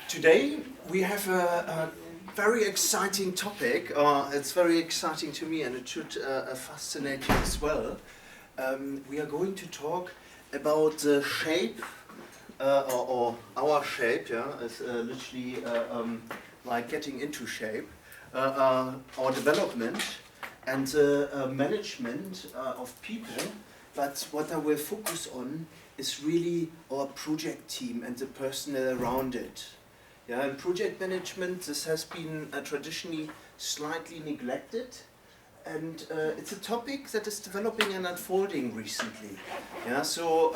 Today we have a very exciting topic. It's very exciting to me, and it should fascinate you as well. We are going to talk about the shape, or our shape. Yeah, it's literally like getting into shape, our development, and management of people. But what I will focus on is really our project team and the personnel around it. Yeah, in project management, this has been traditionally slightly neglected, and it's a topic that is developing and unfolding recently. Yeah, so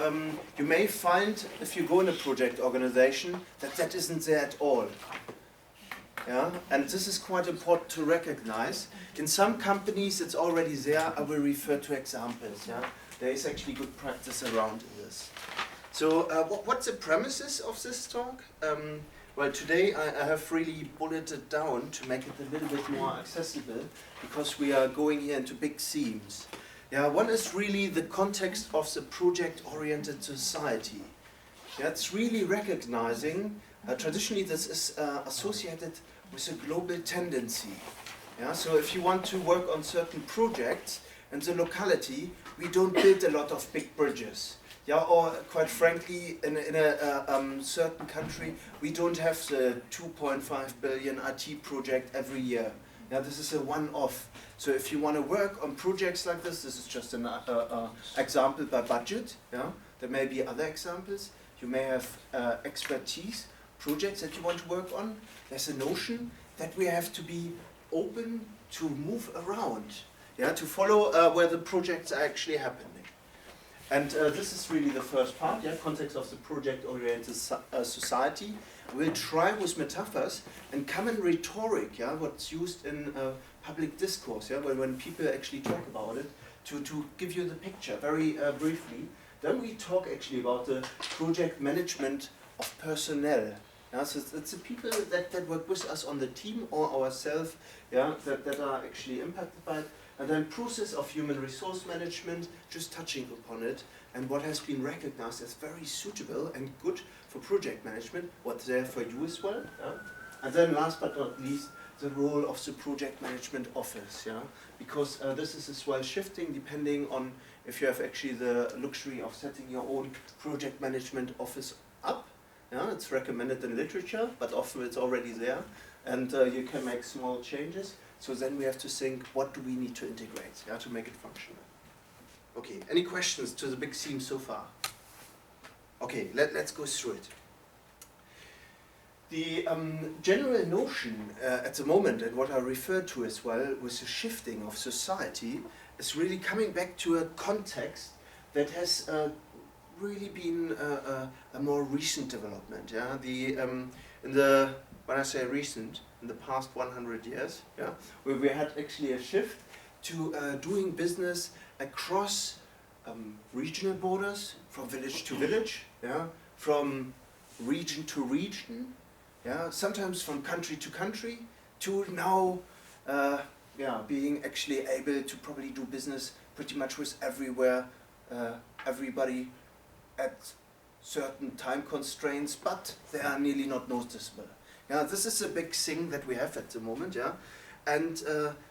you may find, if you go in a project organization, that that isn't there at all. Yeah, and this is quite important to recognize. In some companies, it's already there. I will refer to examples. Yeah, there is actually good practice around this. So, what's the premises of this talk? Well, today I have really bulleted down to make it a little bit more accessible, because we are going here into big themes. Yeah, one is really the context of the project-oriented society. Yeah, it's really recognizing, traditionally this is associated with a global tendency. Yeah, so if you want to work on certain projects in the locality, we don't build a lot of big bridges. Yeah, or quite frankly, in a certain country, we don't have the 2.5 billion IT project every year. Yeah, this is a one-off. So if you want to work on projects like this is just an example by budget. Yeah, there may be other examples. You may have expertise projects that you want to work on. There's a notion that we have to be open to move around. Yeah, to follow where the projects are actually happening. And this is really the first part, yeah, context of the project-oriented society. We'll try with metaphors and common rhetoric, yeah, what's used in public discourse, yeah, when people actually talk about it, to give you the picture very briefly. Then we talk actually about the project management of personnel. Yeah, so it's the people that work with us on the team or ourselves, yeah, that are actually impacted by it. And then process of human resource management, just touching upon it, and what has been recognized as very suitable and good for project management, what's there for you as well. Yeah? And then last but not least, the role of the project management office, yeah? Because this is as well shifting depending on if you have actually the luxury of setting your own project management office up. Yeah? It's recommended in literature, but often it's already there, and you can make small changes. So then we have to think, what do we need to integrate, yeah, to make it functional? Okay, any questions to the big theme so far? Okay, let's go through it. The general notion at the moment, and what I referred to as well, with the shifting of society, is really coming back to a context that has really been a more recent development. Yeah, when I say recent, in the past 100 years, yeah, where we had actually a shift to doing business across regional borders, from village to village, yeah, from region to region, yeah, sometimes from country to country, to now, being actually able to probably do business pretty much with everywhere, everybody at certain time constraints, but they are nearly not noticeable. Yeah, this is a big thing that we have at the moment, yeah, and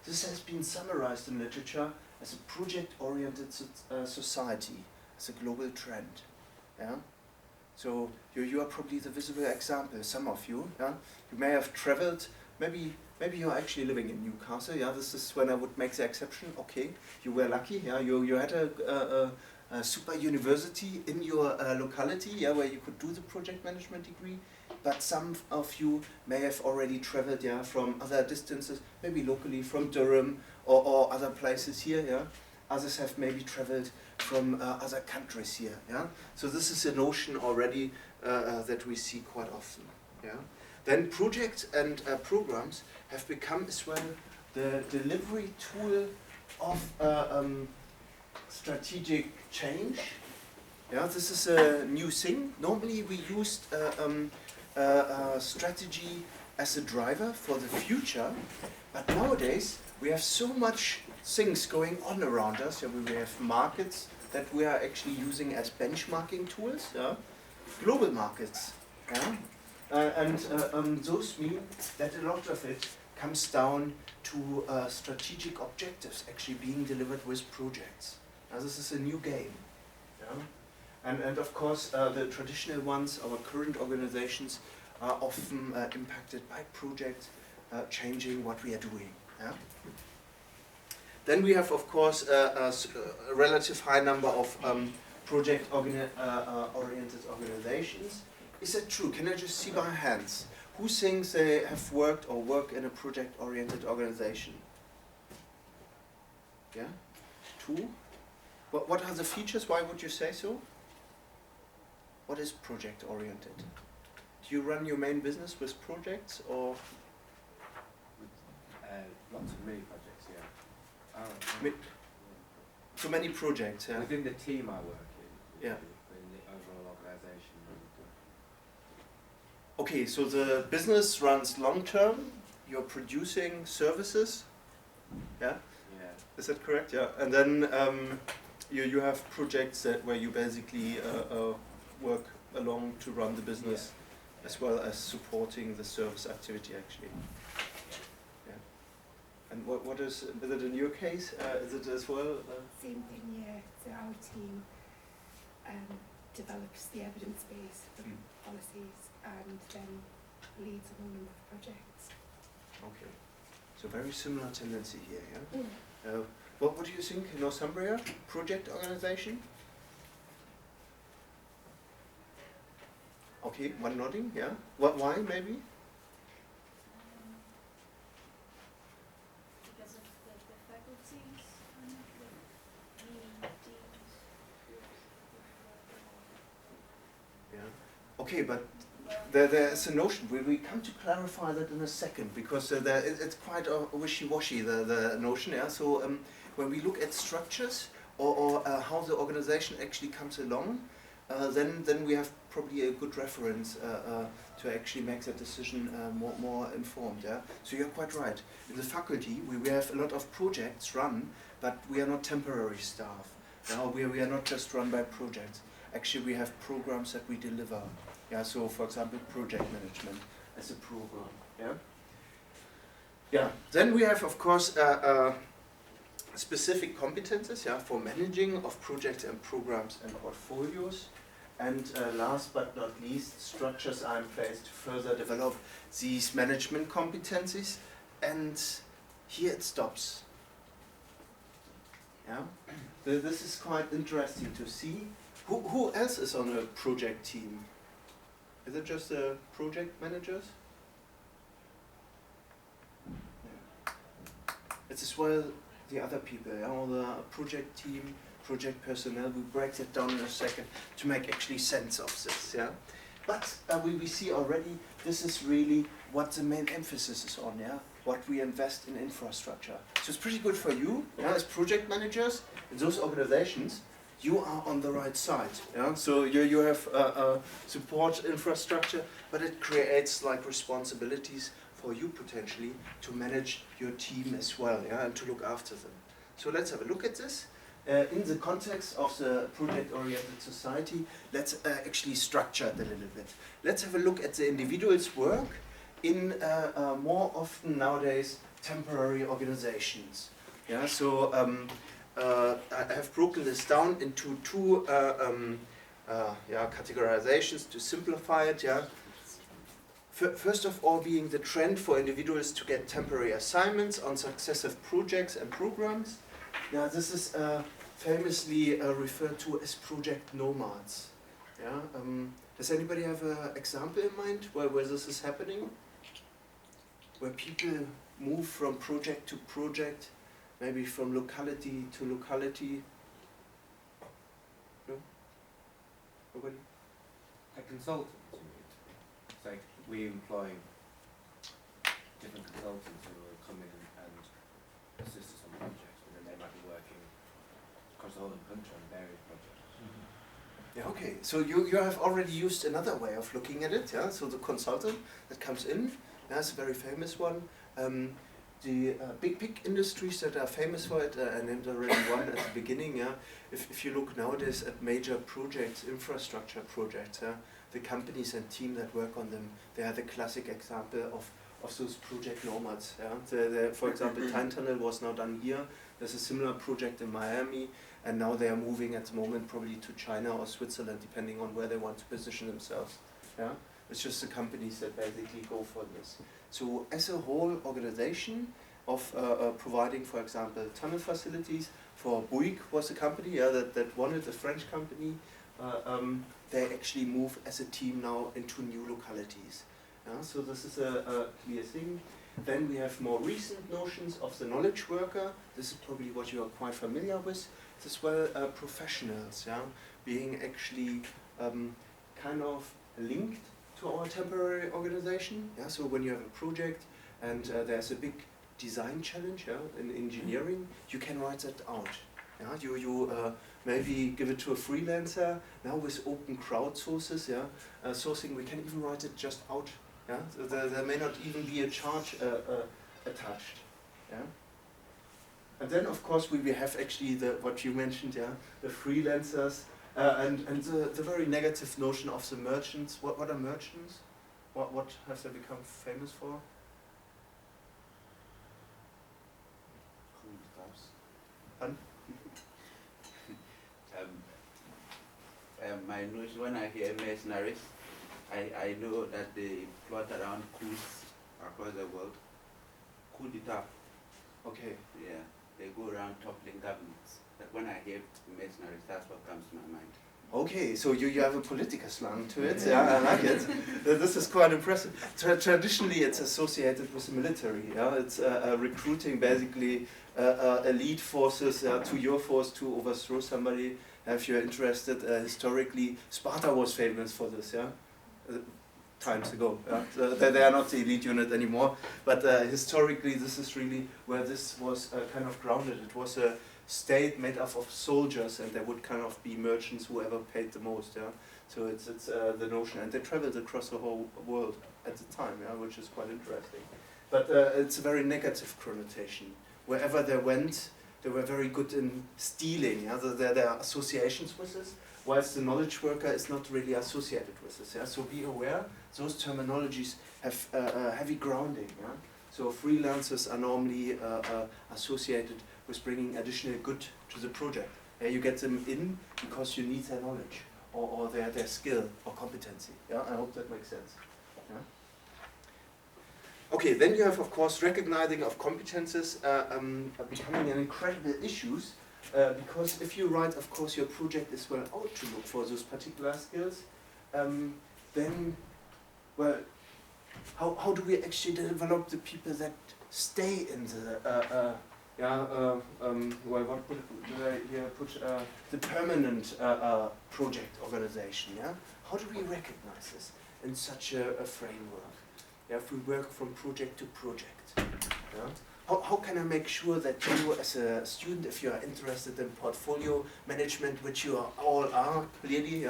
this has been summarized in literature as a project-oriented society, as a global trend, yeah. So you are probably the visible example. Some of you, yeah, you may have traveled. Maybe you're actually living in Newcastle. Yeah, this is when I would make the exception. Okay, you were lucky. Yeah, you had a super university in your locality, yeah, where you could do the project management degree. But some of you may have already traveled, yeah, from other distances, maybe locally from Durham or other places here, yeah. Others have maybe traveled from other countries here, yeah. So this is a notion already that we see quite often, yeah. Then projects and programs have become as well the delivery tool of strategic change. Yeah, this is a new thing. Normally we used strategy as a driver for the future, but nowadays we have so much things going on around us. Yeah, we have markets that we are actually using as benchmarking tools. Yeah, global markets. Yeah, Those mean that a lot of it comes down to strategic objectives actually being delivered with projects. Now this is a new game. Yeah? And of course the traditional ones, our current organizations, are often impacted by projects changing what we are doing. Yeah? Then we have of course a relative high number of project-oriented organizations. Is that true? Can I just see by hands? Who thinks they have worked or work in a project-oriented organization? Yeah? 2? What are the features? Why would you say so? What is project-oriented? Do you run your main business with projects or? Lots of mini projects, yeah. So many projects, yeah? Within the team I work in, yeah. Within the overall organisation. Okay, so the business runs long-term, you're producing services, yeah? Yeah. Is that correct? Yeah. And then you have projects where you basically work along to run the business, yeah, as well as supporting the service activity actually. Yeah. And what is it in your case? Is it as well? Same thing, yeah. So our team develops the evidence base for policies and then leads a whole number of projects. Okay. So very similar tendency here, yeah? Mm. What do you think, Northumbria? Project organization? Okay, one nodding, yeah. Why, maybe? Because of the faculties and the teams. Yeah. Okay, but there's a notion. We come to clarify that in a second because it's quite wishy-washy, the notion. Yeah. So when we look at structures or how the organization actually comes along, then we have probably a good reference to actually make that decision more informed. Yeah. So you're quite right. In the faculty, we have a lot of projects run, but we are not temporary staff. We are not just run by projects. Actually, we have programs that we deliver. Yeah, so for example, project management as a program. Yeah. Yeah. Then we have, of course, specific competences. Yeah, for managing of projects and programs and portfolios. And last but not least, structures are in place to further develop these management competencies. And here it stops. Yeah. This is quite interesting to see. Who else is on a project team? Is it just the project managers? Yeah. It's as well the other people, all the project team, project personnel. We break that down in a second to make actually sense of this. Yeah, but we see already this is really what the main emphasis is on. Yeah, what we invest in infrastructure. So it's pretty good for you, yeah, as project managers in those organizations. You are on the right side, yeah. So you have support infrastructure, but it creates like responsibilities for you potentially to manage your team as well, yeah, and to look after them. So let's have a look at this. In the context of the project-oriented society, let's actually structure it a little bit. Let's have a look at the individual's work in more often nowadays temporary organizations. Yeah, so. I have broken this down into two categorizations to simplify it. Yeah. First of all, being the trend for individuals to get temporary assignments on successive projects and programs. Yeah, this is famously referred to as project nomads. Yeah. Does anybody have an example in mind where this is happening? Where people move from project to project? Maybe from locality to locality. No? Nobody? A consultant, you mean? It's like we employ different consultants who will come in and assist us on projects, but then they might be working across the whole of the country on various projects. Mm-hmm. Yeah, okay. So you have already used another way of looking at it, yeah? So the consultant that comes in, that's a very famous one. The big industries that are famous for it, I named already one at the beginning. Yeah, if you look nowadays at major projects, infrastructure projects, the companies and team that work on them, they are the classic example of those project nomads. Yeah? For example, Time Tunnel was now done here. There's a similar project in Miami, and now they are moving at the moment probably to China or Switzerland, depending on where they want to position themselves. Yeah? It's just the companies that basically go for this. So as a whole organization of providing, for example, tunnel facilities, for Bouygues was a company that wanted, a French company, they actually move as a team now into new localities. So this is a clear thing. Then we have more recent notions of the knowledge worker. This is probably what you are quite familiar with. As well, professionals, being actually kind of linked to our temporary organization. So when you have a project and there's a big design challenge in engineering, you can write that out. You maybe give it to a freelancer. Now with open crowdsources, sourcing, we can even write it just out. So there may not even be a charge attached. And then of course we have actually what you mentioned, the freelancers and the very negative notion of the merchants. What are merchants? What have they become famous for? Pardon? My notion, when I hear mercenaries, I know that they plot around coups across the world. Coup d'etat. Okay. Yeah, they go around toppling governments. But when I hear mercenaries, that's what comes to my mind. Okay, so you have a political slang to it. I like it. This is quite impressive. Traditionally, it's associated with the military. It's recruiting basically elite forces to your force to overthrow somebody. If you're interested, historically, Sparta was famous for this. Times ago. So they are not the elite unit anymore, but historically this is really where this was kind of grounded. It was a state made up of soldiers, and there would kind of be merchants, whoever paid the most. So it's the notion, and they traveled across the whole world at the time, which is quite interesting. But it's a very negative connotation. Wherever they went, they were very good in stealing. There are associations with this, whilst the knowledge worker is not really associated with this. So be aware, those terminologies have heavy grounding. So freelancers are normally associated with bringing additional good to the project. You get them in because you need their knowledge or their skill or competency. I hope that makes sense. Okay, then you have, of course, recognizing of competences becoming an incredible issue, because if you write, of course, your project is well out to look for those particular skills, then, well, how do we actually develop the people that stay in the, well, what do I here put, the permanent project organization, How do we recognize this in such a framework? If we work from project to project, how can I make sure that you, as a student, if you are interested in portfolio management, which you all are clearly,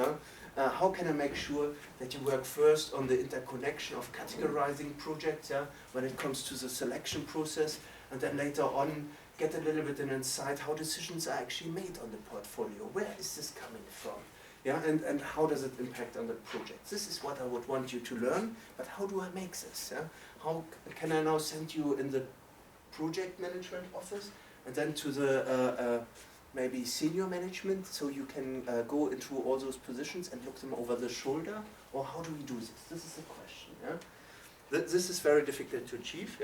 how can I make sure that you work first on the interconnection of categorizing projects, when it comes to the selection process, and then later on get a little bit an insight how decisions are actually made on the portfolio. Where is this coming from? And how does it impact on the project? This is what I would want you to learn, but how do I make this? How can I now send you in the project management office and then to the maybe senior management, so you can go into all those positions and look them over the shoulder? Or how do we do this? This is the question. This is very difficult to achieve,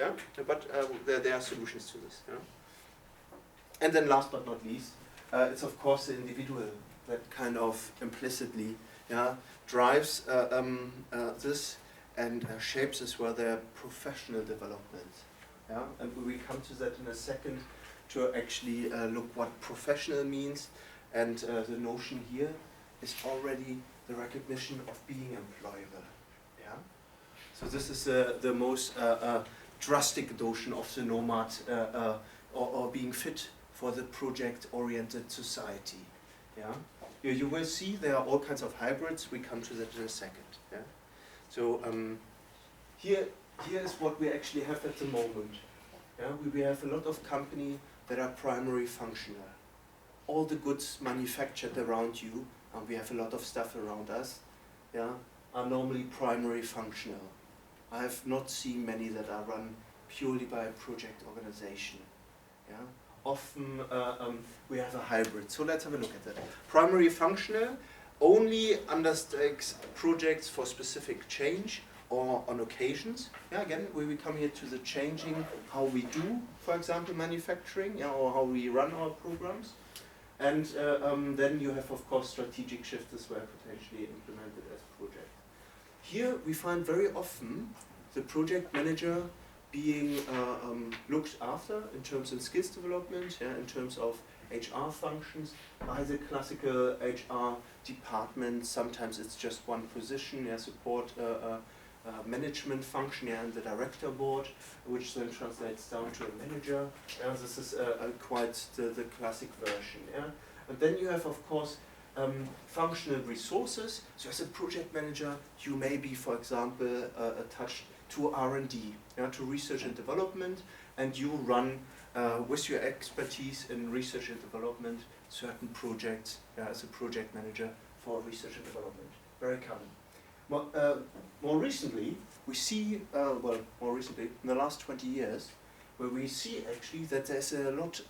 but there are solutions to this. And then last but not least, it's of course the individual that kind of implicitly drives this and shapes as well their professional development. And we will come to that in a second to actually look what professional means, and the notion here is already the recognition of being employable. So this is the most drastic notion of the nomad or being fit for the project-oriented society. You will see there are all kinds of hybrids. We come to that in a second. So here is what we actually have at the moment. We have a lot of companies that are primary functional. All the goods manufactured around you, and we have a lot of stuff around us, are normally primary functional. I have not seen many that are run purely by a project organization. Yeah? Often we have a hybrid. So let's have a look at that. Primary functional only undertakes projects for specific change or on occasions. Yeah, again, we come here to the changing how we do, for example, manufacturing, yeah, or how we run our programs. And then you have, of course, strategic shifts as well, potentially implemented as project. Here we find very often the project manager being looked after in terms of skills development, yeah, in terms of HR functions by the classical HR department. Sometimes it's just one position, yeah, support management function, yeah, and the director board, which then translates down to a manager. This is quite the classic version. Yeah? And then you have, of course, functional resources. So as a project manager, you may be, for example, attached to R&D, yeah, to research and development, and you run with your expertise in research and development certain projects, as a project manager for research and development. Very common. More recently, we see, more recently, in the last 20 years, where we see actually that there's a lot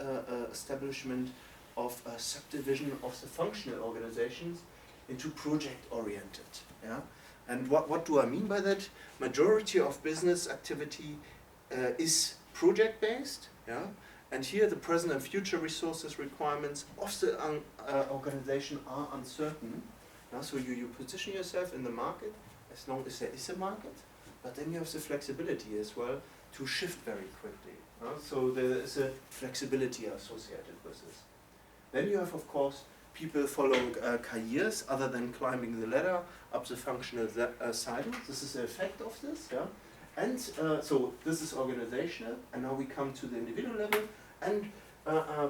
establishment of a subdivision of the functional organizations into project-oriented. Yeah? And what do I mean by that? Majority of business activity is project-based, yeah? And here the present and future resources requirements of the organization are uncertain. Yeah? So you position yourself in the market as long as there is a market, but then you have the flexibility as well to shift very quickly. So there is a flexibility associated with this. Then you have, of course, people following careers other than climbing the ladder up the functional silo. This is the effect of this. Yeah? And so this is organizational, and now we come to the individual level, and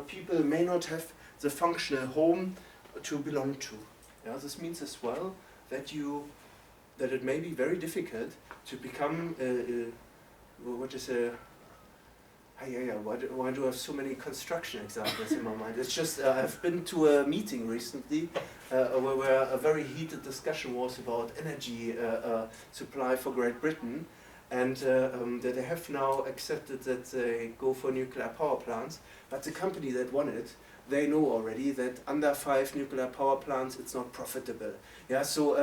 people may not have the functional home to belong to. Yeah? This means as well that it may be very difficult to become why do I have so many construction examples in my mind? It's just I've been to a meeting recently where a very heated discussion was about energy supply for Great Britain, and that they have now accepted that they go for nuclear power plants, but the company that won it, they know already that under 5 nuclear power plants it's not profitable. Yeah, so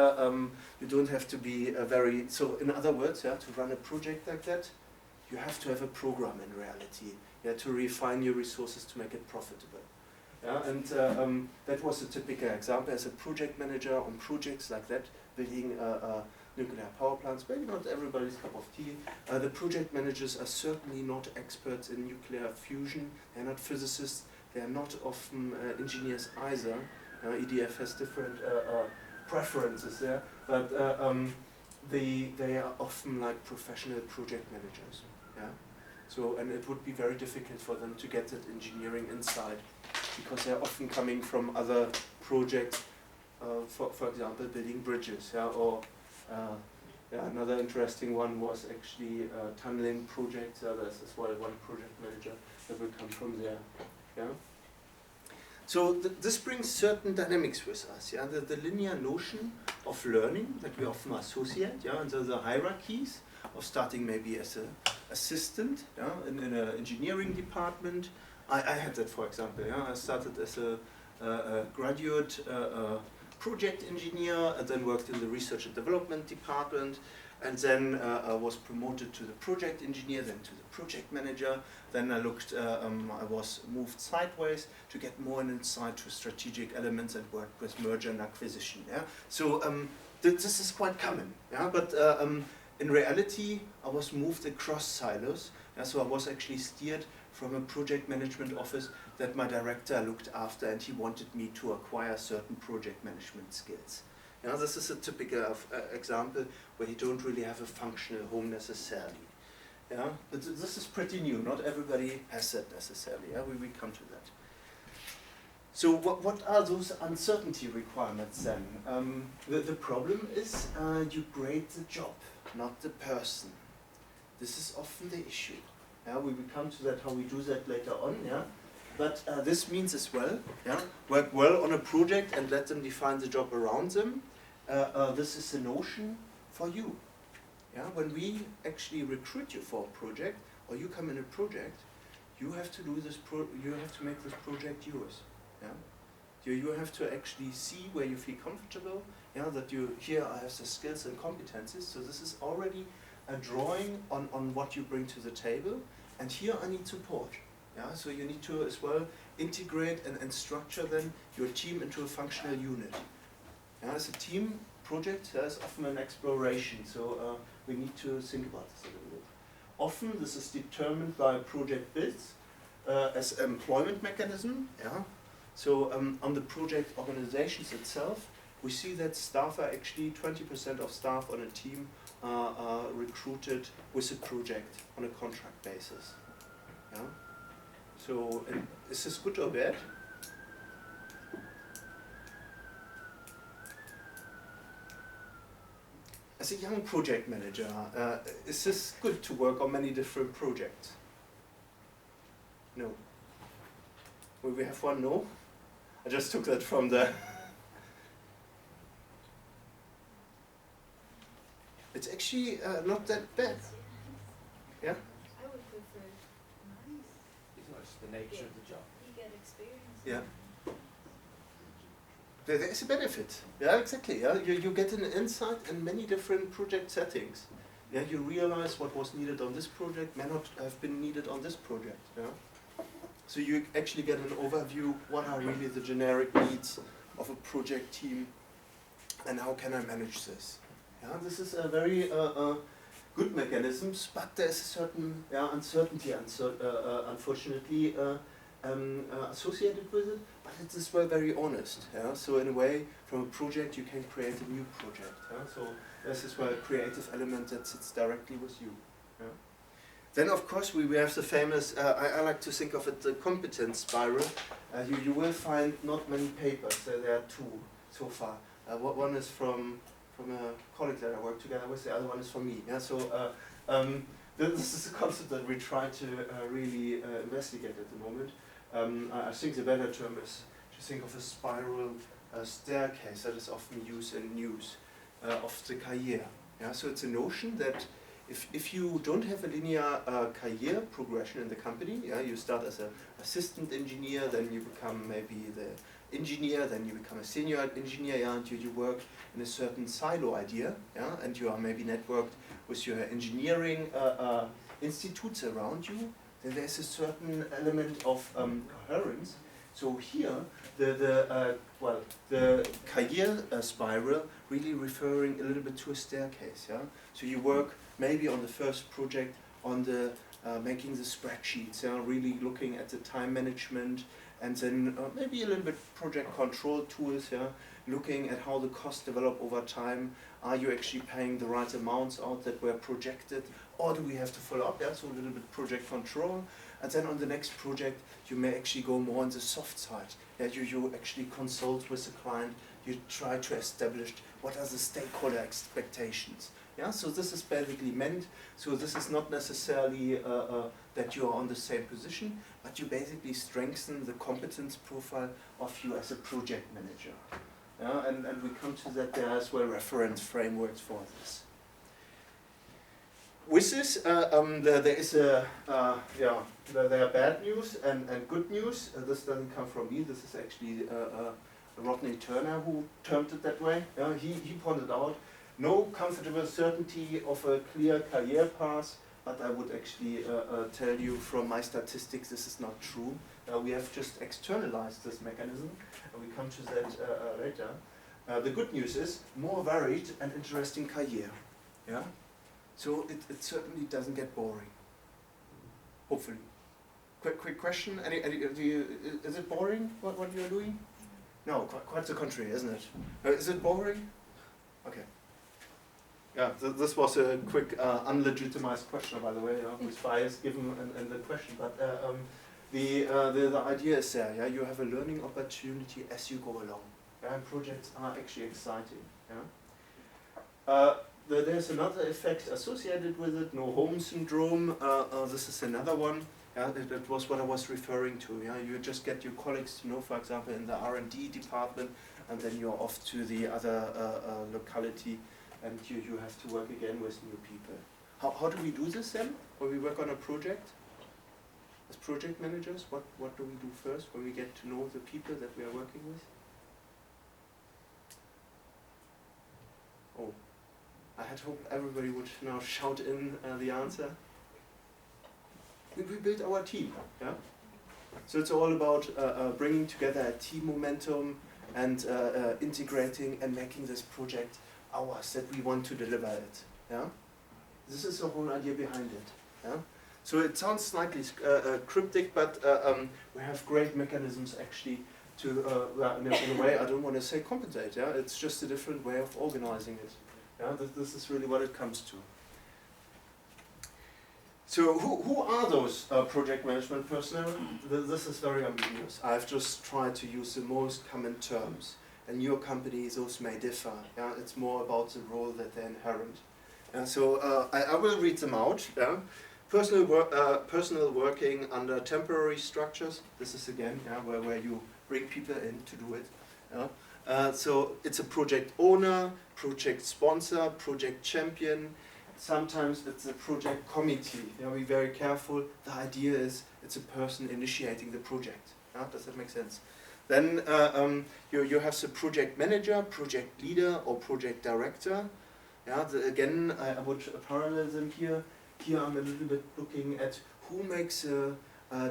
you don't have to be so in other words, yeah, to run a project like that, you have to have a program in reality, yeah, to refine your resources to make it profitable. Yeah, and that was a typical example as a project manager on projects like that, building nuclear power plants, maybe not everybody's cup of tea. The project managers are certainly not experts in nuclear fusion, they're not physicists, they are not often engineers either. EDF has different preferences there, but they are often like professional project managers. Yeah? So, and it would be very difficult for them to get that engineering inside, because they're often coming from other projects, for example, building bridges, yeah, or another interesting one was actually tunneling projects. There's as well one project manager that will come from there. Yeah. So this brings certain dynamics with us. Yeah, the linear notion of learning that we often associate. Yeah, and the hierarchies of starting maybe as an assistant, yeah, in an engineering department. I had that, for example. Yeah, I started as a graduate project engineer, and then worked in the research and development department, and then I was promoted to the project engineer, then to the project manager. Then I was moved sideways to get more an insight to strategic elements and work with merger and acquisition. Yeah, so this is quite common. Yeah, but in reality, I was moved across silos. Yeah, so I was actually steered from a project management office that my director looked after, and he wanted me to acquire certain project management skills. Yeah, this is a typical example where you don't really have a functional home necessarily. Yeah, but this is pretty new. Not everybody has that necessarily. Yeah, we come to that. So what are those uncertainty requirements then? The problem is you grade the job, not the person. This is often the issue. Yeah, we will come to that, how we do that later on. Yeah, but this means as well, yeah, work well on a project and let them define the job around them, this is the notion for you. Yeah, when we actually recruit you for a project, or you come in a project, you have to do this. You have to make this project yours. Yeah, you have to actually see where you feel comfortable. Yeah, that you here I have the skills and competencies. So this is already a drawing on what you bring to the table, and here I need support. Yeah, so you need to as well integrate and structure then your team into a functional unit. Yeah, as a team project, there's often an exploration, so we need to think about this a little bit. Often this is determined by project bids as employment mechanism. Yeah, so on the project organizations itself, we see that staff are actually 20% of staff on a team are recruited with a project on a contract basis. Yeah. So, is this good or bad? As a young project manager, is this good to work on many different projects? No. Will we have one no? I just took that from the... It's actually not that bad. Yeah? I would prefer nice. It's not just the nature of the job. You get experience. Yeah. There is a benefit. Yeah, exactly. Yeah, you get an insight in many different project settings. Yeah, you realize what was needed on this project may not have been needed on this project. Yeah. So you actually get an overview. What are really the generic needs of a project team, and how can I manage this? Yeah, this is a very good mechanisms, but there's a certain uncertainty, unfortunately, associated with it. But it is well very honest. Yeah? So in a way, from a project you can create a new project. Yeah? So this is where a creative element that sits directly with you. Yeah? Then of course we have the famous, I like to think of it, the competence spiral. You will find not many papers, there are two so far. One is from a colleague that I work together with, the other one is from me. Yeah? So this is a concept that we try to really investigate at the moment. I think the better term is to think of a spiral staircase that is often used in news of the career. Yeah? So it's a notion that if you don't have a linear career progression in the company, yeah, you start as an assistant engineer, then you become maybe the engineer, then you become a senior engineer, yeah, until you work in a certain silo idea, yeah, and you are maybe networked with your engineering institutes around you, then there's a certain element of coherence. So here, the career spiral really referring a little bit to a staircase. Yeah, so you work maybe on the first project on the making the spreadsheets, yeah, really looking at the time management, and then maybe a little bit project control tools, yeah, looking at how the costs develop over time. Are you actually paying the right amounts out that were projected, or do we have to follow up? Yeah, so a little bit project control. And then on the next project, you may actually go more on the soft side. Yeah, you actually consult with the client. You try to establish what are the stakeholder expectations. Yeah, so this is basically meant. So this is not necessarily that you are on the same position, but you basically strengthen the competence profile of you as a project manager. Yeah, and we come to that there as well reference frameworks for this. With this, there is there are bad news and good news. This doesn't come from me. This is actually Rodney Turner who termed it that way. He pointed out no comfortable certainty of a clear career path, but I would actually tell you from my statistics this is not true. We have just externalized this mechanism, and we come to that later. The good news is more varied and interesting career. Yeah. So it certainly doesn't get boring. Hopefully. Quick question. Is it boring what you're doing? No, quite the contrary, isn't it? Is it boring? Okay. Yeah, this was a quick unlegitimized question, by the way, with bias given in the question. But the idea is there. Yeah, you have a learning opportunity as you go along. Yeah, and projects are actually exciting. Yeah. There's another effect associated with it, no home syndrome. This is another one. Yeah, that was what I was referring to. Yeah, you just get your colleagues to know, for example, in the R&D department, and then you're off to the other locality, and you have to work again with new people. How do we do this then? When we work on a project, as project managers, what do we do first when we get to know the people that we are working with? Oh, I had hoped everybody would now shout in the answer. We build our team, yeah? So it's all about bringing together a team momentum and integrating and making this project ours, that we want to deliver it, yeah? This is the whole idea behind it, yeah? So it sounds slightly cryptic, but we have great mechanisms actually to, in a way, I don't want to say compensate, yeah? It's just a different way of organizing it, yeah? This is really what it comes to. So who are those project management personnel? This is very ambiguous. I've just tried to use the most common terms. In your company, those may differ. Yeah? It's more about the role that they're inherent. And so I will read them out. Yeah? Personal working under temporary structures. This is again where you bring people in to do it. Yeah? So it's a project owner, project sponsor, project champion. Sometimes it's a project committee. Be very careful. The idea is it's a person initiating the project. Yeah? Does that make sense? Then you have the project manager, project leader, or project director. Yeah, again, I would parallel them here. Here I'm a little bit looking at who makes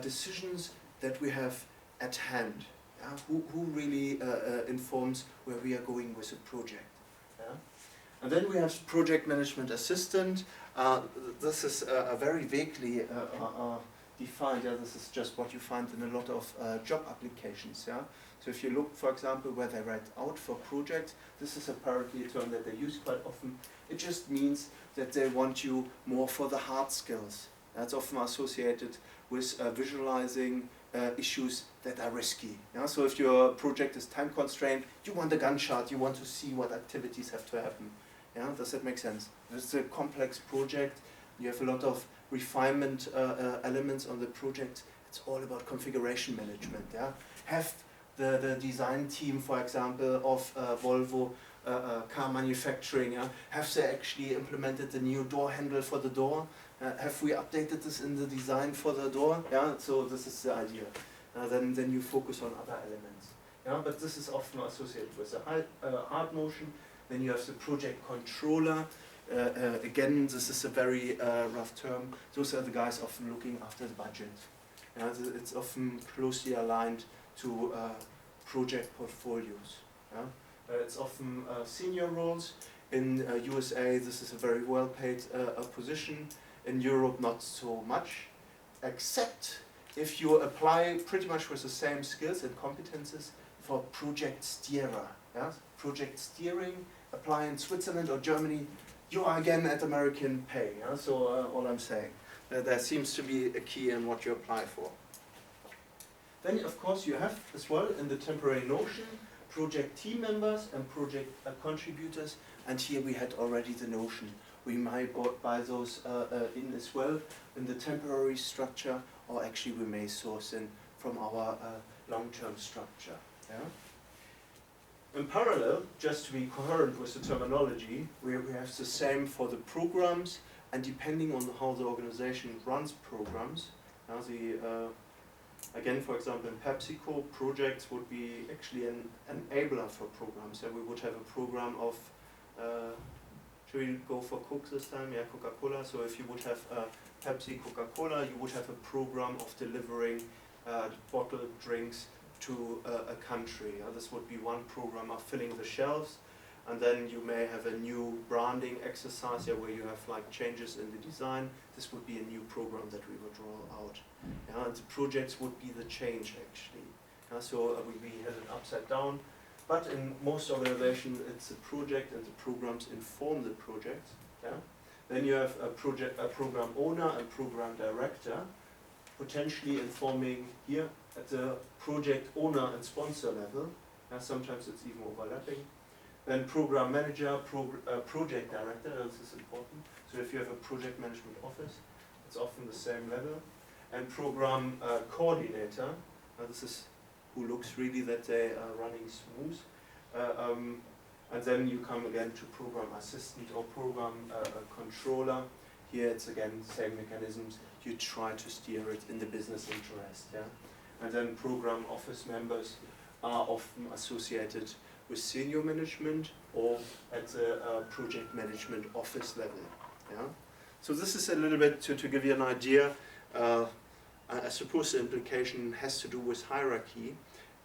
decisions that we have at hand. Yeah? Who really informs where we are going with a project. Yeah? And then we have project management assistant. This is very vaguely defined. Yeah? This is just what you find in a lot of job applications. Yeah? So if you look, for example, where they write out for projects, this is apparently a term that they use quite often. It just means that they want you more for the hard skills. That's often associated with visualizing issues that are risky. Yeah? So if your project is time constrained, you want a Gantt chart, you want to see what activities have to happen. Yeah? Does that make sense? It's a complex project. You have a lot of refinement elements on the project. It's all about configuration management. Yeah? Have the design team, for example, of Volvo car manufacturing, have they actually implemented the new door handle for the door? Have we updated this in the design for the door? Yeah, so this is the idea. Then you focus on other elements. Yeah, but this is often associated with a hard motion. Then you have the project controller. Again, this is a very rough term. Those are the guys often looking after the budget. Yeah, it's often closely aligned to project portfolios. Yeah? It's often senior roles. In USA, this is a very well-paid position. In Europe, not so much, except if you apply pretty much with the same skills and competences for project steerer. Yeah? Project steering, apply in Switzerland or Germany, you are again at American pay. Yeah? So all I'm saying, there seems to be a key in what you apply for. Then, of course, you have as well in the temporary notion project team members and project contributors, and here we had already the notion. We might buy those in as well in the temporary structure, or actually we may source in from our long-term structure. Yeah? In parallel, just to be coherent with the terminology, we have the same for the programs, and depending on how the organization runs programs, again, for example, in PepsiCo, projects would be actually an enabler for programs. Yeah, we would have a program of, should we go for Coke this time? Yeah, Coca-Cola. So if you would have Pepsi, Coca-Cola, you would have a program of delivering bottled drinks to a country. This would be one program of filling the shelves. And then you may have a new branding exercise where you have like changes in the design. This would be a new program that we would roll out. And the projects would be the change actually. So we had it upside down. But in most organizations, it's a project and the programs inform the project. Then you have a program owner and program director, potentially informing here at the project owner and sponsor level. Sometimes it's even overlapping. Then program manager, project director, this is important. So if you have a project management office, it's often the same level. and program coordinator. This is who looks really that they are running smooth. And then you come again to program assistant or program controller. Here it's again same mechanisms. You try to steer it in the business interest. Yeah? And then program office members are often associated with senior management or at the project management office level. Yeah? So this is a little bit to give you an idea. I suppose the implication has to do with hierarchy,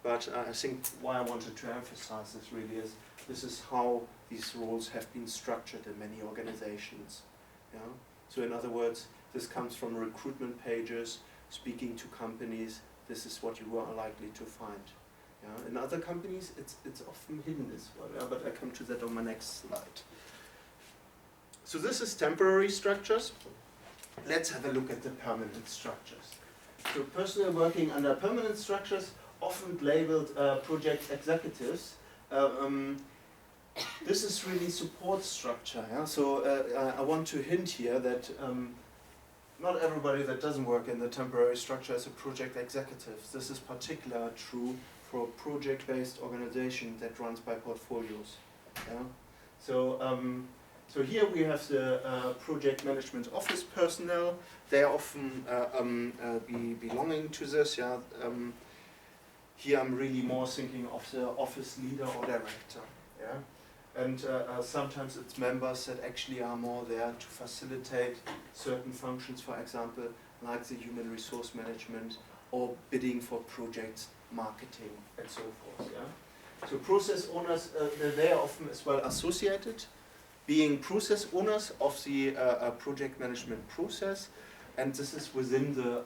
but I think why I wanted to emphasize this really is this is how these roles have been structured in many organizations. Yeah? So in other words, this comes from recruitment pages, speaking to companies. This is what you are likely to find. Yeah? In other companies, it's often hidden as well, yeah? But I come to that on my next slide. So this is temporary structures. Let's have a look at the permanent structures. So personnel working under permanent structures, often labeled project executives. This is really support structure. Yeah? So I want to hint here that not everybody that doesn't work in the temporary structure is a project executive. This is particularly true for a project-based organization that runs by portfolios. Yeah? So here we have the project management office personnel. They are often belonging to this. Yeah? Here I'm really more thinking of the office leader or director. Yeah? And sometimes it's members that actually are more there to facilitate certain functions, for example, like the human resource management or bidding for projects, marketing, and so forth. Yeah? So process owners, they are often as well associated, being process owners of the project management process, and this is within the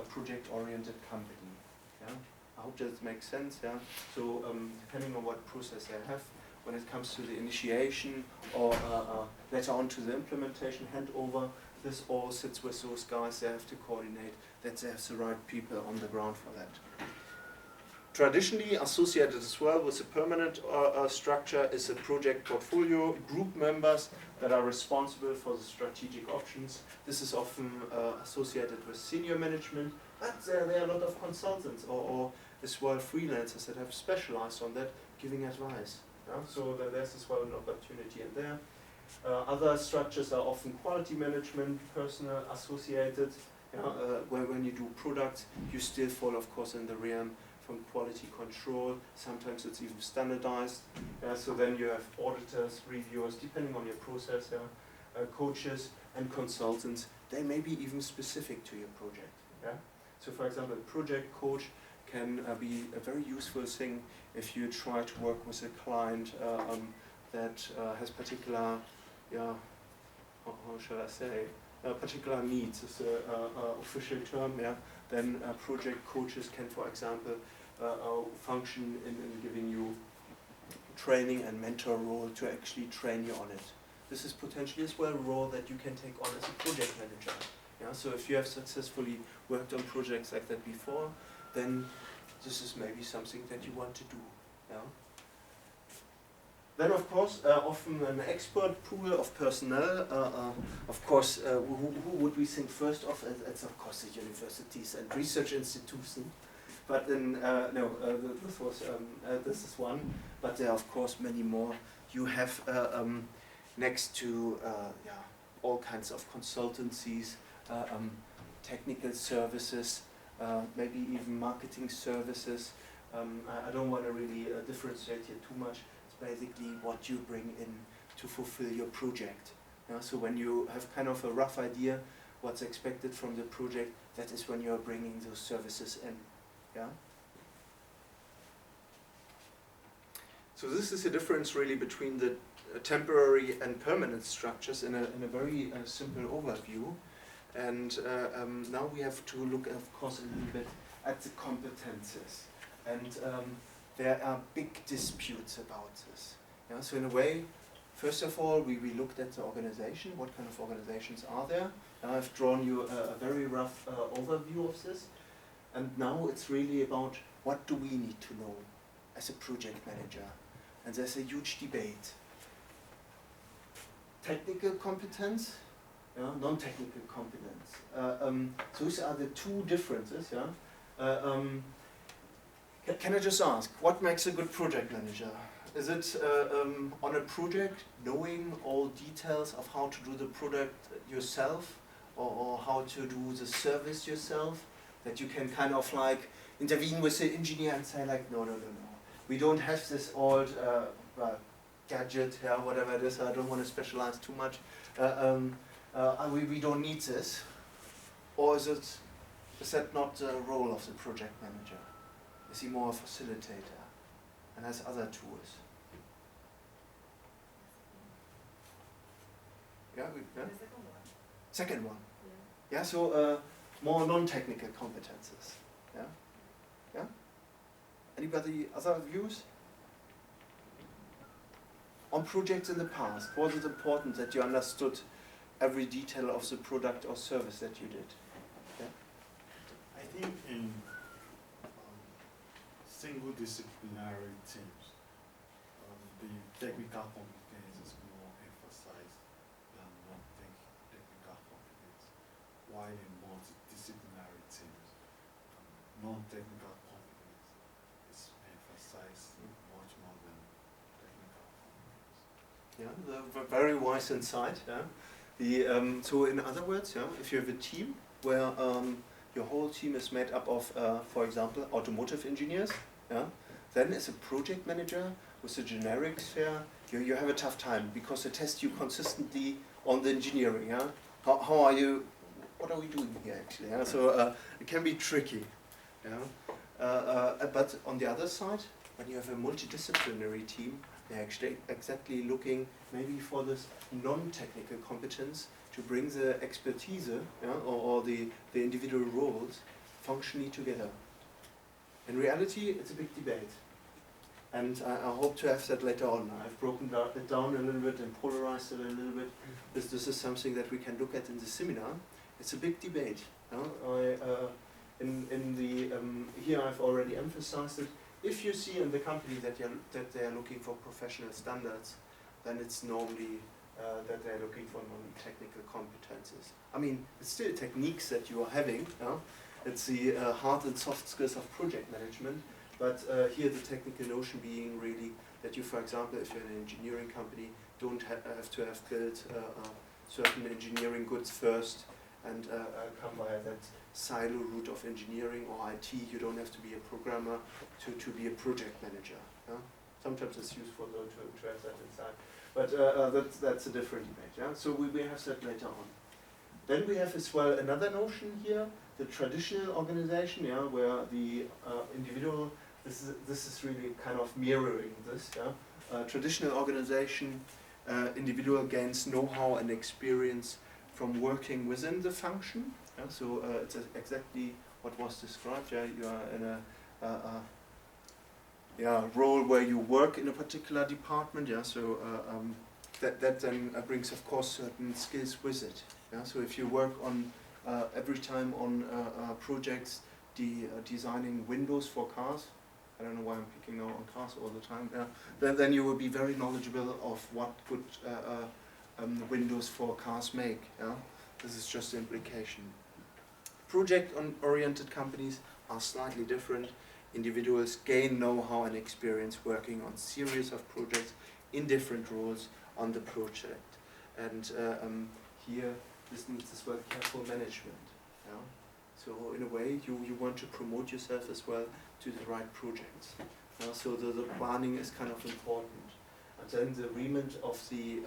project-oriented company. Yeah? I hope that makes sense. Yeah? So depending on what process they have, when it comes to the initiation or later on to the implementation handover, this all sits with those guys. They have to coordinate that they have the right people on the ground for that. Traditionally associated as well with the permanent structure is a project portfolio, group members that are responsible for the strategic options. This is often associated with senior management, but there are a lot of consultants or as well freelancers that have specialized on that, giving advice. Yeah? So there's as well an opportunity in there. Other structures are often quality management, personnel associated. Yeah? When you do products, you still fall, of course, in the realm from quality control. Sometimes it's even standardized. So then you have auditors, reviewers, depending on your process, coaches and consultants. They may be even specific to your project. Yeah? So for example, a project coach can be a very useful thing if you try to work with a client that has particular, how shall I say, particular needs is the official term. Yeah? Then project coaches can, for example, function in giving you training and mentor role to actually train you on it. This is potentially as well a role that you can take on as a project manager. Yeah? So if you have successfully worked on projects like that before, then this is maybe something that you want to do. Yeah? Then of course, often an expert pool of personnel. Of course, who would we think first of? It's of course the universities and research institutions. But then, this is one. But there are of course many more. You have next to all kinds of consultancies, technical services, maybe even marketing services. I don't want to really differentiate here too much. Basically what you bring in to fulfill your project. So when you have kind of a rough idea what's expected from the project, that is when you're bringing those services in. Yeah? So this is the difference really between the temporary and permanent structures in a very simple overview. And now we have to look, of course, a little bit at the competences. And there are big disputes about this. Yeah, so in a way, first of all, we looked at the organization, what kind of organizations are there. I've drawn you a very rough overview of this. And now it's really about what do we need to know as a project manager. And there's a huge debate. Technical competence, yeah, non-technical competence. Those are the two differences. Yeah. Can I just ask, what makes a good project manager? Is it on a project knowing all details of how to do the product yourself, or how to do the service yourself, that you can kind of like intervene with the engineer and say like, no, we don't have this old gadget, yeah, whatever it is, I don't want to specialize too much, we don't need this? Or is that not the role of the project manager? Is he more a facilitator and has other tools? Yeah, second one. Yeah, so more non-technical competences. Yeah, yeah. Anybody other views? On projects in the past, was it important that you understood every detail of the product or service that you did? Yeah? I think in single disciplinary teams, the technical competence is more emphasized than non-technical competence, while in multidisciplinary teams, non-technical competence is emphasized much more than technical competence. Yeah, very wise insight. Yeah. So in other words, yeah, if you have a team where your whole team is made up of, for example, automotive engineers, yeah, then as a project manager with the generic sphere, you have a tough time because they test you consistently on the engineering. Yeah? How are you? What are we doing here actually? Yeah? So it can be tricky. Yeah? But on the other side, when you have a multidisciplinary team, they're actually exactly looking maybe for this non-technical competence to bring the expertise, yeah, or the individual roles functionally together. In reality, it's a big debate. And I hope to have that later on. I've broken it down a little bit and polarized it a little bit. This is something that we can look at in the seminar. It's a big debate. Here I've already emphasized it. If you see in the company that they are looking for professional standards, then it's normally that they're looking for non-technical competences. I mean, it's still techniques that you are having. It's the hard and soft skills of project management, but here the technical notion being really that you, for example, if you're an engineering company, don't have to have built certain engineering goods first and come via that silo route of engineering or IT. You don't have to be a programmer to be a project manager. Sometimes it's useful though to have that inside. But that's a different debate. Yeah? So we have that later on. Then we have as well another notion here, the traditional organization, yeah, where the individual, this is really kind of mirroring this. Yeah? Traditional organization, individual gains know-how and experience from working within the function. Yeah? So it's exactly what was described. Yeah? You are in a role where you work in a particular department. Yeah? So that then brings, of course, certain skills with it. Yeah? So if you work on every time on projects designing windows for cars, I don't know why I'm picking on cars all the time, then you will be very knowledgeable of what good windows for cars make. Yeah? This is just the implication. Project-oriented companies are slightly different. Individuals gain know-how and experience working on series of projects in different roles on the project. And here, this needs as well careful management. Yeah? So in a way, you want to promote yourself as well to the right projects. So the planning is kind of important. And then the remit of the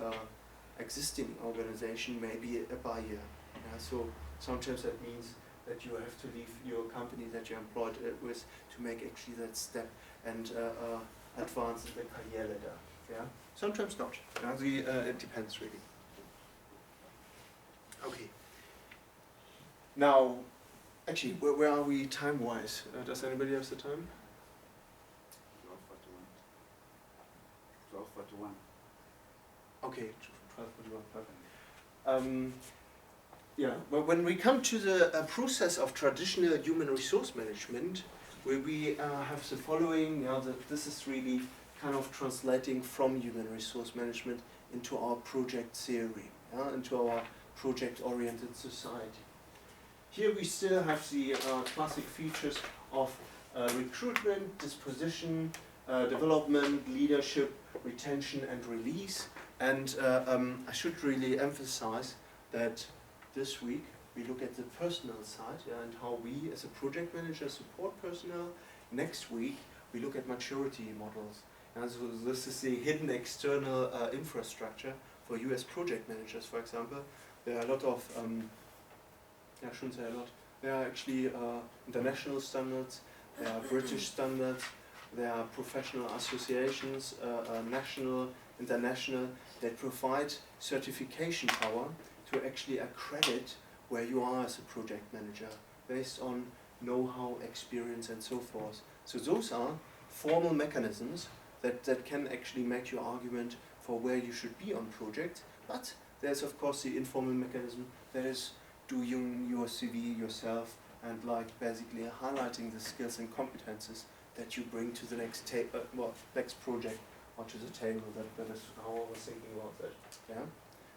existing organization may be a barrier. Yeah? So sometimes that means that you have to leave your company that you're employed with to make actually that step and advance in the career ladder. Yeah? Sometimes not. It depends really. Okay. Now, actually, where are we time-wise? Does anybody have the time? 12:41. Okay, 12:41, perfect. Yeah, well, when we come to the process of traditional human resource management, where we have the following, this is really kind of translating from human resource management into our project theory, into our project-oriented society. Here we still have the classic features of recruitment, disposition, development, leadership, retention and release. And I should really emphasize that this week we look at the personnel side, and how we as a project manager support personnel. Next week we look at maturity models. And so this is the hidden external infrastructure for you as project managers, for example. There are a lot of, I shouldn't say a lot, there are actually international standards, there are British standards, there are professional associations, national, international, that provide certification power to actually accredit where you are as a project manager, based on know-how, experience and so forth. So those are formal mechanisms that can actually make your argument for where you should be on project. But there's of course the informal mechanism that is doing your CV yourself and like basically highlighting the skills and competences that you bring to the next next project or to the table. That is how I was thinking about that. Yeah.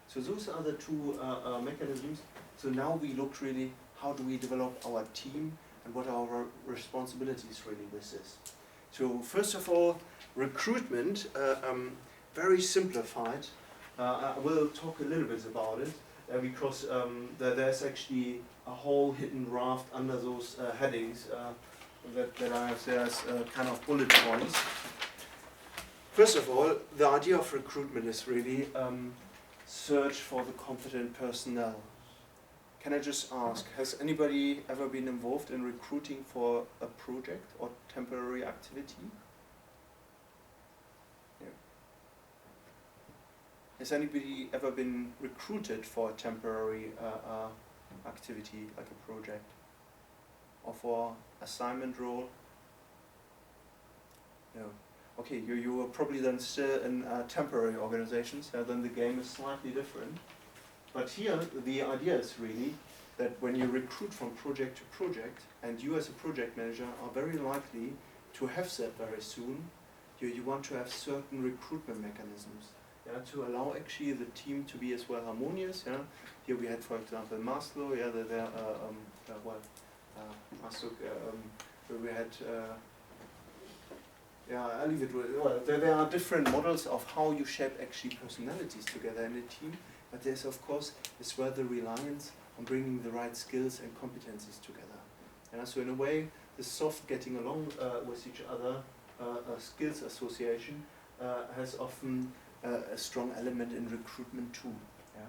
So those are the two mechanisms. So now we looked really, how do we develop our team and what are our responsibilities really with this. So first of all, recruitment, very simplified. I will talk a little bit about it because there's actually a whole hidden raft under those headings that I have there as kind of bullet points. First of all, the idea of recruitment is really search for the competent personnel. Can I just ask, has anybody ever been involved in recruiting for a project or temporary activity? Yeah. Has anybody ever been recruited for a temporary activity, like a project? Or for assignment role? No. Okay, you are probably then still in temporary organizations, then the game is slightly different. But here, the idea is really that when you recruit from project to project, and you as a project manager are very likely to have that very soon, you want to have certain recruitment mechanisms, yeah, to allow actually the team to be as well harmonious. Yeah. Here we had, for example, Maslow, yeah, we had, yeah, I'll leave it with, well, there are different models of how you shape actually personalities together in a team, but there's of course as well the reliance on bringing the right skills and competencies together. Yeah, so in a way, the soft getting along with each other skills association has often a strong element in recruitment too. Yeah?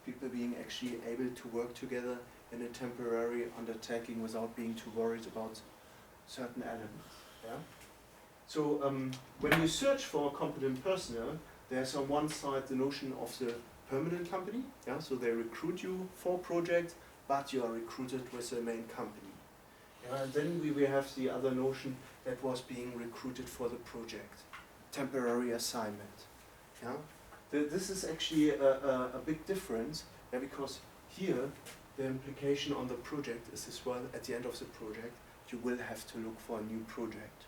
People being actually able to work together in a temporary undertaking without being too worried about certain elements. Yeah? So when you search for competent personnel, there's on one side the notion of the permanent company, yeah, so they recruit you for a project, but you are recruited with the main company. Yeah, and then we have the other notion that was being recruited for the project, temporary assignment. Yeah? This is actually a big difference, yeah, because here the implication on the project is as well, at the end of the project, you will have to look for a new project.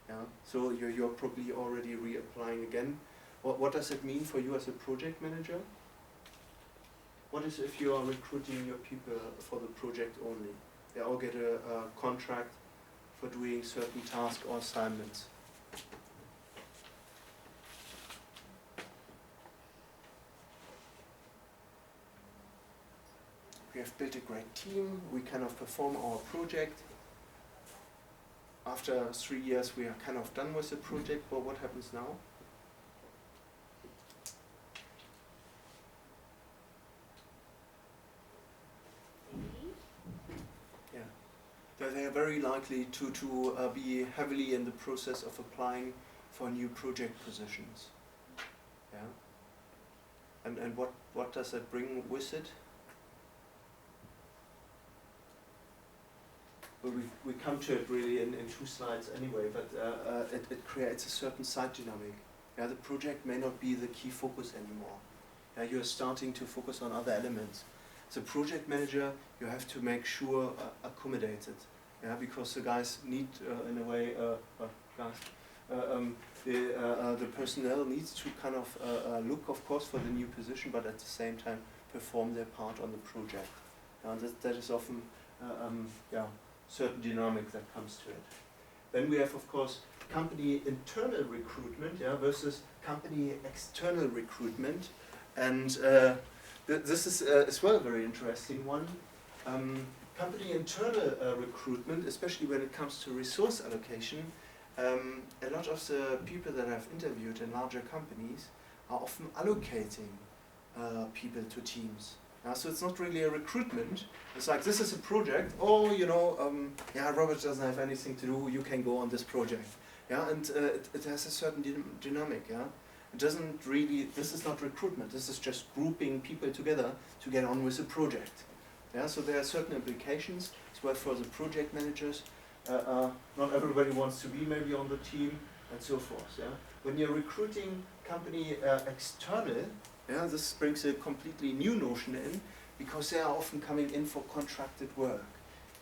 Yeah? So you're probably already reapplying again. What does it mean for you as a project manager? What is if you are recruiting your people for the project only? They all get a contract for doing certain tasks or assignments. We have built a great team, we kind of perform our project. After 3 years we are kind of done with the project, but what happens now? They are very likely to be heavily in the process of applying for new project positions. Yeah. And what does that bring with it? Well, we come to it really in 2 slides anyway, but it creates a certain side dynamic. Yeah, the project may not be the key focus anymore. Yeah, you're starting to focus on other elements. As a project manager, you have to make sure accommodated. Yeah, because the guys need, in a way, the personnel needs to kind of look, of course, for the new position, but at the same time perform their part on the project. And that is often certain dynamic that comes to it. Then we have, of course, company internal recruitment versus company external recruitment. And this is as well a very interesting one. Company internal recruitment, especially when it comes to resource allocation, a lot of the people that I've interviewed in larger companies are often allocating people to teams. So it's not really a recruitment. It's like, this is a project. Oh, Robert doesn't have anything to do. You can go on this project. And it has a certain dynamic. It doesn't really. This is not recruitment. This is just grouping people together to get on with the project. So there are certain implications as well for the project managers. Not everybody wants to be maybe on the team and so forth. When you're recruiting company external. This brings a completely new notion in, because they are often coming in for contracted work.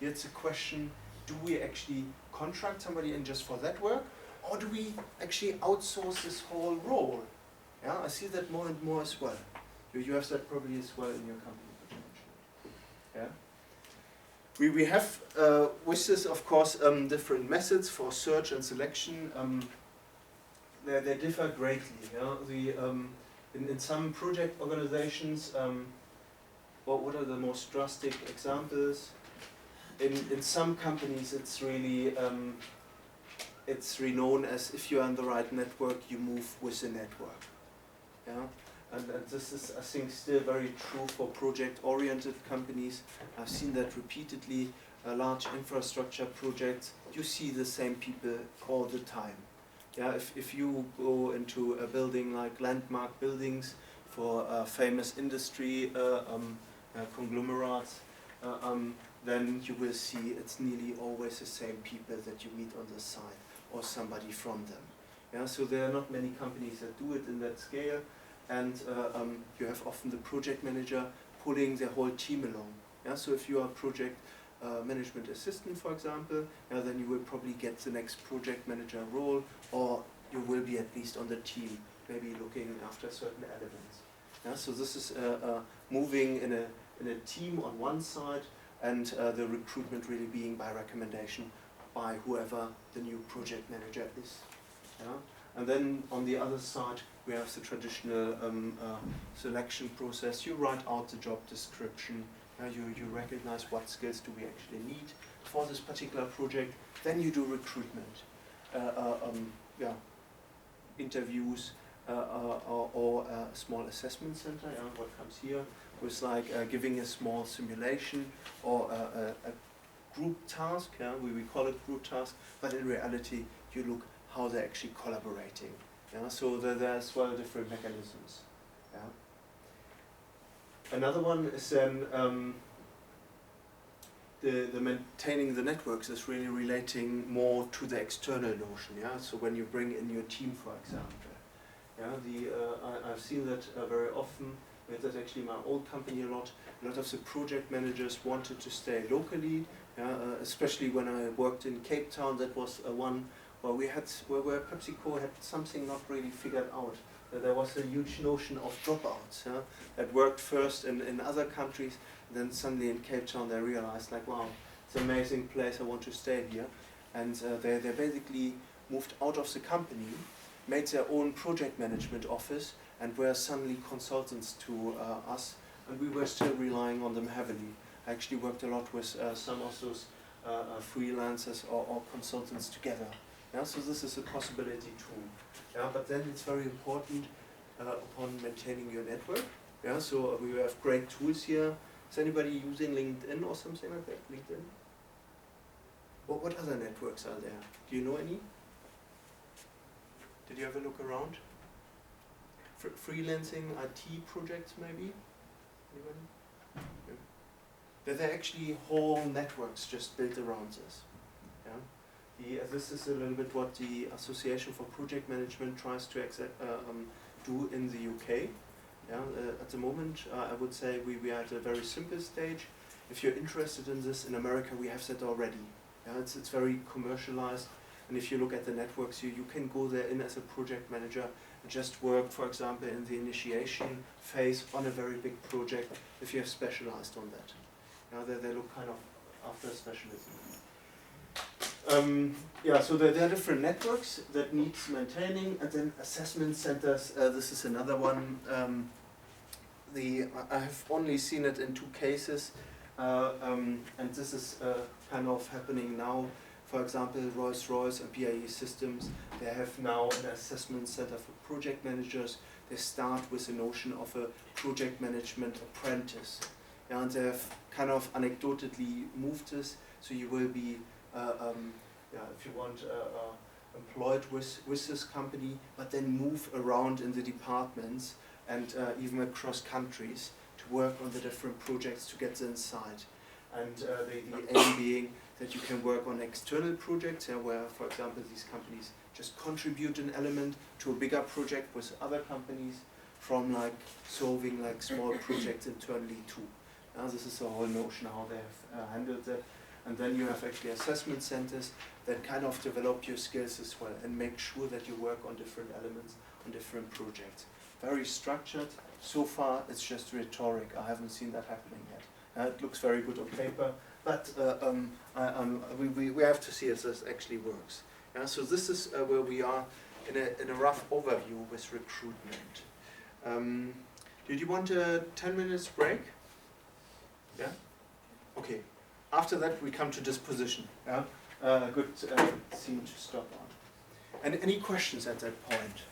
Here it's a question, do we actually contract somebody in just for that work, or do we actually outsource this whole role? I see that more and more as well. You have that probably as well in your company potentially. We have with this, of course, different methods for search and selection. They differ greatly. In some project organizations, what are the most drastic examples? In some companies, it's really known as, if you are in the right network, you move with the network. And this is, I think, still very true for project-oriented companies. I've seen that repeatedly. Large infrastructure projects, you see the same people all the time. If you go into a building like landmark buildings for famous industry conglomerates, then you will see it's nearly always the same people that you meet on the site or somebody from them. So there are not many companies that do it in that scale, and you have often the project manager pulling the whole team along. So if you are a project management assistant, for example, then you will probably get the next project manager role, or you will be at least on the team, maybe looking after certain elements. So this is moving in a team on one side, and the recruitment really being by recommendation by whoever the new project manager is. And then on the other side, we have the traditional selection process. You write out the job description. You recognize what skills do we actually need for this particular project. Then you do recruitment, interviews, or a small assessment center. What comes here was like giving a small simulation or a group task. We call it group task, but in reality, you look how they're actually collaborating. So there are as well different mechanisms. Another one is then the maintaining the networks is really relating more to the external notion. So when you bring in your team, for example, I've seen that very often. We had that actually in my old company a lot. A lot of the project managers wanted to stay locally, especially when I worked in Cape Town. That was one where where PepsiCo had something not really figured out. There was a huge notion of dropouts that worked first in other countries. Then suddenly in Cape Town they realized, like, wow, it's an amazing place, I want to stay here. And they basically moved out of the company, made their own project management office, and were suddenly consultants to us. And we were still relying on them heavily. I actually worked a lot with some of those freelancers or consultants together. So this is a possibility too. But then it's very important upon maintaining your network. So we have great tools here. Is anybody using LinkedIn or something like that? LinkedIn? What other networks are there? Do you know any? Did you have a look around? Freelancing IT projects maybe? Anybody? Yeah. There are actually whole networks just built around this. This is a little bit what the Association for Project Management tries to do in the UK. At the moment, I would say we are at a very simple stage. If you're interested in this, in America we have that already. It's very commercialized. And if you look at the networks, you can go there in as a project manager and just work, for example, in the initiation phase on a very big project if you have specialized on that. Now they look kind of after specialism. Yeah, so there are different networks that needs maintaining, and then assessment centers. This is another one. I have only seen it in 2 cases, and this is kind of happening now. For example, Rolls-Royce and BAE Systems, they have now an assessment center for project managers. They start with the notion of a project management apprentice. Yeah, and they have kind of anecdotally moved this, so you will be, if you want, employed with this company, but then move around in the departments and even across countries to work on the different projects to get the insight. And the aim being that you can work on external projects, where, for example, these companies just contribute an element to a bigger project with other companies, from like solving like small projects internally too. This is the whole notion how they have handled that. And then you have actually assessment centers that kind of develop your skills as well and make sure that you work on different elements, on different projects. Very structured. So far, it's just rhetoric. I haven't seen that happening yet. It looks very good on paper, but we have to see if this actually works. Yeah, so this is where we are in a rough overview with recruitment. Did you want a 10 minutes break? Yeah? Okay. After that, we come to disposition. Yeah? Good scene to stop on. And any questions at that point?